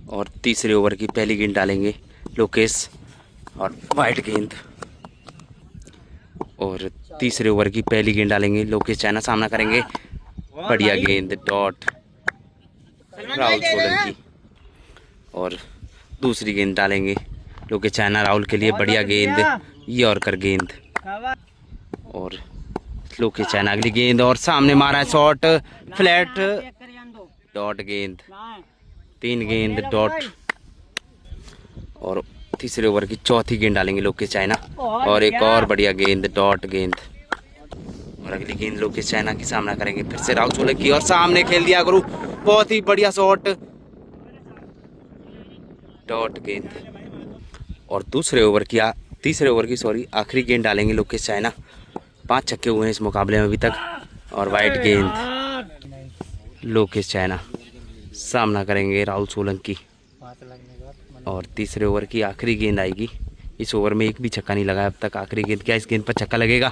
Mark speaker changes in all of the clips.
Speaker 1: और तीसरे ओवर की पहली गेंद डालेंगे लोकेश और वाइट गेंद। और तीसरे ओवर की पहली गेंद डालेंगे लोकेश चाइना, सामना करेंगे, बढ़िया गेंद, डॉट राहुल सोलंकी। और दूसरी गेंद डालेंगे लोकेश चाइना राहुल के लिए, बढ़िया गेंद, यॉर्कर गेंद। और लोकेश चाइना अगली गेंद और सामने मारा है शॉट, फ्लैट, डॉट गेंद, 3 गेंद डॉट। और तीसरे ओवर की चौथी गेंद डालेंगे लोकेश चाइना और एक और बढ़िया गेंद, डॉट गेंद। और अगली गेंद लोकेश चाइना की सामना करेंगे फिर से राहुल सोलंकी और सामने खेल दिया गुरु, बहुत ही बढ़िया शॉट, डॉट गेंद। और तीसरे ओवर की आखिरी गेंद डालेंगे लोकेश चाइना। 5 छक्के हुए हैं इस मुकाबले में अभी तक। और वाइट गेंद, लोकेश चाइना सामना करेंगे राहुल सोलंकी। और तीसरे ओवर की आखिरी गेंद आएगी। इस ओवर में एक भी छक्का नहीं लगा अब तक। आखिरी गेंद, क्या इस गेंद पर छक्का लगेगा?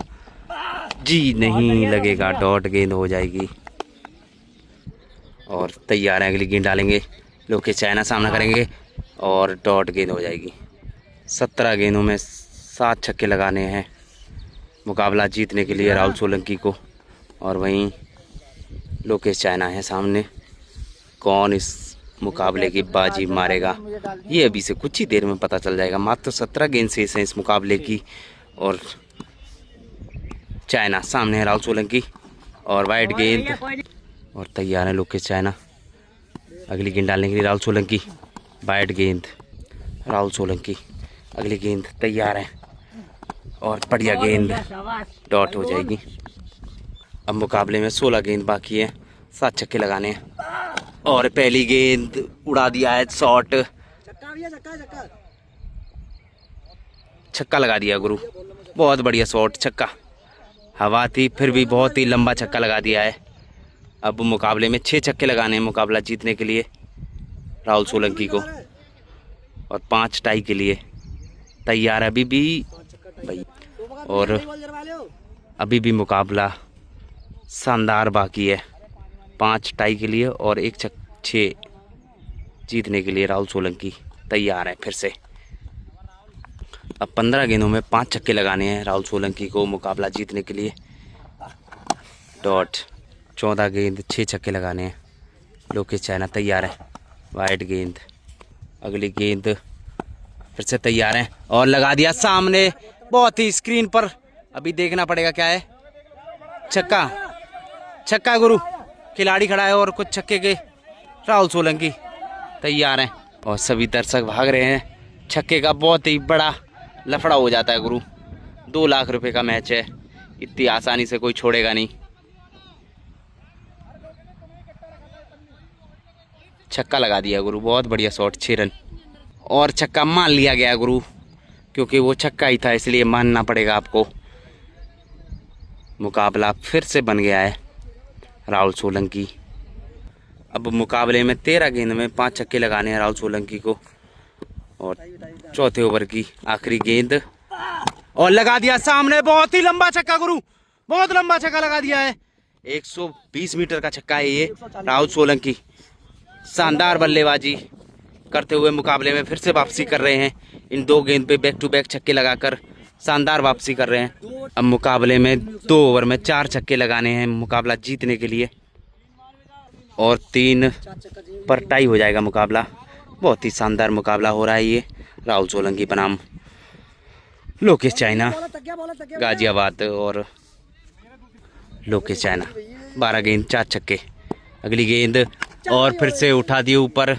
Speaker 1: जी नहीं लगेगा, डॉट गेंद हो जाएगी। और तैयार है, अगली गेंद डालेंगे लोकेश चाइना, सामना करेंगे और डॉट गेंद हो जाएगी। 17 गेंदों में 7 छक्के लगाने हैं मुकाबला जीतने के लिए राहुल सोलंकी को। और वहीं लोकेश चाइना है सामने। कौन इस मुकाबले की बाजी मारेगा ये अभी से कुछ ही देर में पता चल जाएगा। मात्र 17 गेंद शेष हैं इस मुकाबले की। और चाइना सामने है राहुल सोलंकी और वाइट गेंद। और तैयार है लोकेश चाइना अगली गेंद डालने के लिए राहुल सोलंकी, वाइट गेंद, राहुल सोलंकी अगली गेंद, तैयार है और बढ़िया गेंद, डॉट हो जाएगी। अब मुकाबले में 16 गेंद बाकी है, 7 छक्के लगाने हैं। और पहली गेंद उड़ा दिया है, शॉट, छक्का लगा दिया गुरु, बहुत बढ़िया शॉट, छक्का। हवा थी फिर भी बहुत ही लंबा छक्का लगा दिया है। अब मुकाबले में 6 छक्के लगाने हैं मुकाबला जीतने के लिए राहुल सोलंकी को। और 5 टाई के लिए तैयार है अभी भी भाई। और अभी भी मुकाबला शानदार बाकी है, 5 टाई के लिए और 6 जीतने के लिए राहुल सोलंकी तैयार है फिर से। अब 15 गेंदों में 5 छक्के लगाने हैं राहुल सोलंकी को मुकाबला जीतने के लिए, डॉट। 14 गेंद 6 छक्के लगाने हैं। लोकेश चाइना तैयार है, वाइट गेंद, अगली गेंद फिर से तैयार है और लगा दिया सामने, बहुत ही स्क्रीन पर। अभी देखना पड़ेगा क्या है, छक्का, छक्का गुरु, खिलाड़ी खड़ा है और कुछ छक्के के राहुल सोलंकी तैयार हैं। और सभी दर्शक भाग रहे हैं। छक्के का बहुत ही बड़ा लफड़ा हो जाता है गुरु। 2 लाख रुपए का मैच है, इतनी आसानी से कोई छोड़ेगा नहीं। छक्का लगा दिया गुरु, बहुत बढ़िया शॉट, 6 रन। और छक्का मान लिया गया गुरु, क्योंकि वो छक्का ही था इसलिए मानना पड़ेगा आपको। मुकाबला फिर से बन गया है राहुल सोलंकी। अब मुकाबले में 13 गेंद में 5 छक्के लगाने हैं राहुल सोलंकी को। और चौथे ओवर की आखिरी गेंद और लगा दिया सामने, बहुत ही लंबा छक्का गुरु, बहुत लंबा छक्का लगा दिया है। 120 मीटर का छक्का है ये। राहुल सोलंकी शानदार बल्लेबाजी करते हुए मुकाबले में फिर से वापसी कर रहे हैं। इन 2 गेंद पे बैक टू बैक छक्के लगाकर शानदार वापसी कर रहे हैं। अब मुकाबले में 2 ओवर में 4 छक्के लगाने हैं मुकाबला जीतने के लिए। और 3 पर टाई हो जाएगा मुकाबला। बहुत ही शानदार मुकाबला हो रहा है ये राहुल सोलंकी बनाम लोकेश चाइना, गाजियाबाद। और लोकेश चाइना 12 गेंद 4 छक्के, अगली गेंद और फिर से उठा दिए ऊपर।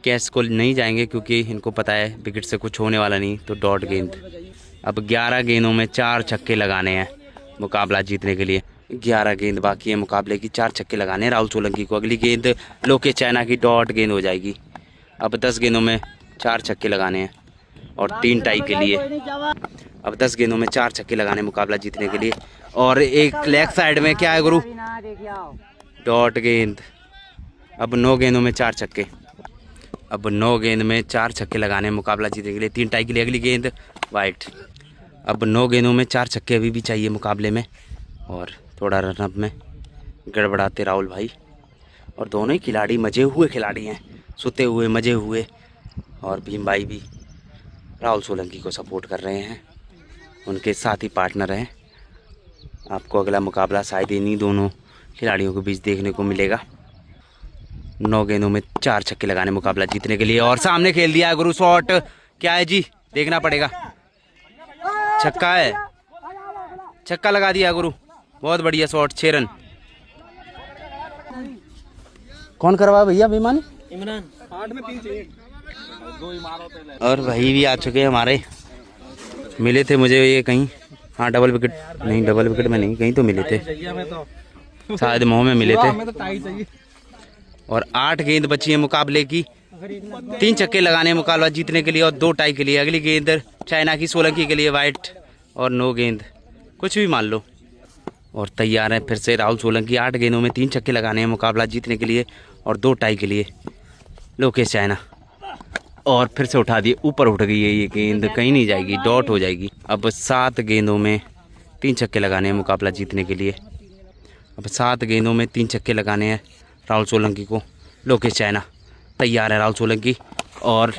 Speaker 1: कैच को नहीं जाएंगे क्योंकि इनको पता है विकेट से कुछ होने वाला नहीं, तो डॉट गेंद। अब 11 गेंदों में 4 छक्के लगाने हैं मुकाबला जीतने के लिए। 11 गेंद बाकी है मुकाबले की, 4 छक्के लगाने हैं राहुल सोलंकी को। अगली गेंद लोकेश चाइना की, डॉट गेंद हो जाएगी। अब 10 गेंदों में 4 छक्के लगाने हैं और 3 टाई के लिए। अब 10 गेंदों में 4 छक्के लगाने मुकाबला जीतने के लिए। और एक लेग साइड में क्या है गुरु, डॉट गेंद। अब 9 गेंदों में 4 छक्के, अब 9 गेंद में 4 छक्के लगाने मुकाबला जीतने के लिए, 3 टाई के लिए। अगली गेंद वाइट। अब 9 गेंदों में 4 छक्के अभी भी चाहिए मुकाबले में। और थोड़ा रनअप में गड़बड़ाते राहुल भाई। और दोनों ही खिलाड़ी मजे हुए खिलाड़ी हैं, सोते हुए मजे हुए। और भीम भाई भी राहुल सोलंकी को सपोर्ट कर रहे हैं, उनके साथ ही पार्टनर हैं। आपको अगला मुकाबला शायद इन्हीं दोनों खिलाड़ियों के बीच देखने को मिलेगा। 9 गेंदों में 4 छक्के लगाने मुकाबला जीतने के लिए। और सामने खेल दिया गुरु, शॉट क्या है जी, देखना पड़ेगा। छक्का है, छक्का लगा दिया गुरु, बहुत बढ़िया शॉट, 6 रन। कौन करवा भैया बेईमानी? इमरान। 8 में 3 चाहिए। और भाई भी आ चुके हैं हमारे, मिले थे मुझे ये कहीं, हाँ डबल विकेट नहीं, डबल विकेट में नहीं, कहीं तो मिले थे, शायद मोह में मिले थे। और 8 गेंद बची है मुकाबले की, 3 छक्के लगाने मुकाबला जीतने के लिए और 2 टाई के लिए। अगली गेंद चाइना की सोलंकी के लिए वाइट, और 9 गेंद, कुछ भी मान लो। और तैयार है फिर से राहुल सोलंकी, 8 गेंदों में 3 छक्के लगाने हैं मुकाबला जीतने के लिए और 2 टाई के लिए। लोकेश चाइना, और फिर से उठा दिए, ऊपर उठ गई है ये गेंद, कहीं नहीं जाएगी, डॉट हो जाएगी। अब 7 गेंदों में 3 छक्के लगाने हैं मुकाबला जीतने के लिए। अब 7 गेंदों में 3 छक्के लगाने हैं राहुल सोलंकी को। लोकेश चाइना, तैयार है राहुल सोलंकी, और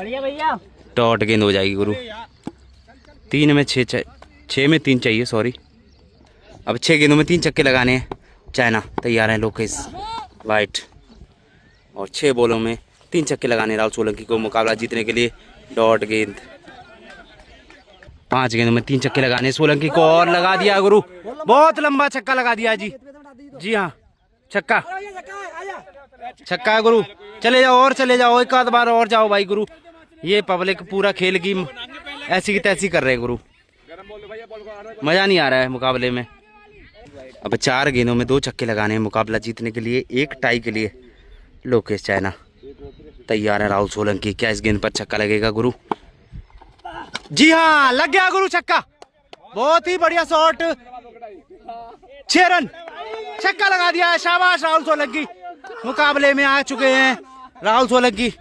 Speaker 1: डॉट गेंद हो जाएगी गुरु। 3 में 6 में 3 चाहिए, सॉरी। अब 6 गेंदों में 3 छक्के लगाने हैं चाइना, तैयार है लोकेश वाइट, और 6 बॉलों में 3 छक्के लगाने राहुल सोलंकी को मुकाबला जीतने के लिए। डॉट गेंद, 5 गेंदों में 3 छक्के लगाने सोलंकी को, और लगा दिया गुरु, बहुत लंबा छक्का लगा दिया जी। जी हाँ, छक्का, छक्का गुरु, चले जाओ और चले जाओ, एक आध बार और जाओ भाई गुरु। ये पब्लिक पूरा खेल की ऐसी की तैसी कर रहे हैं गुरु, मजा नहीं आ रहा है मुकाबले में। अब 4 गेंदों में 2 छक्के लगाने हैं मुकाबला जीतने के लिए, 1 टाई के लिए। लोकेश चाइना, तैयार है राहुल सोलंकी, क्या इस गेंद पर छक्का लगेगा गुरु? जी हाँ, लग गया गुरु छक्का, बहुत ही बढ़िया शॉट, 6 रन, छक्का लगा दिया है, शाबाश राहुल सोलंकी। मुकाबले में आ चुके हैं राहुल सोलंकी,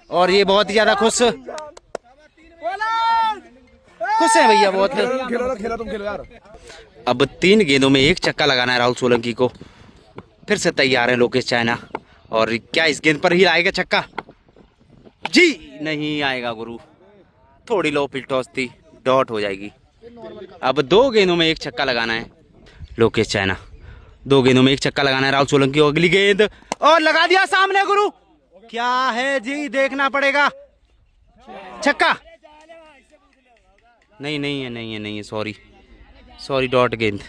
Speaker 1: और ये बहुत ही ज्यादा खुश है भैया, बहुत। खेलो तुम खेलो यार। अब 3 गेंदों में 1 छक्का लगाना है राहुल सोलंकी को। फिर से तैयार है लोकेश चाइना, और क्या इस गेंद पर ही आएगा छक्का? जी नहीं आएगा गुरु, थोड़ी लो पिल टॉस थी, डॉट हो जाएगी। अब 2 गेंदों में 1 छक्का लगाना है लोकेश चाइना, 2 गेंदों में 1 छक्का लगाना है राहुल सोलंकी। अगली गेंद, और लगा दिया सामने गुरु, क्या है जी, देखना पड़ेगा। छक्का नहीं है, सॉरी, डॉट गेंद।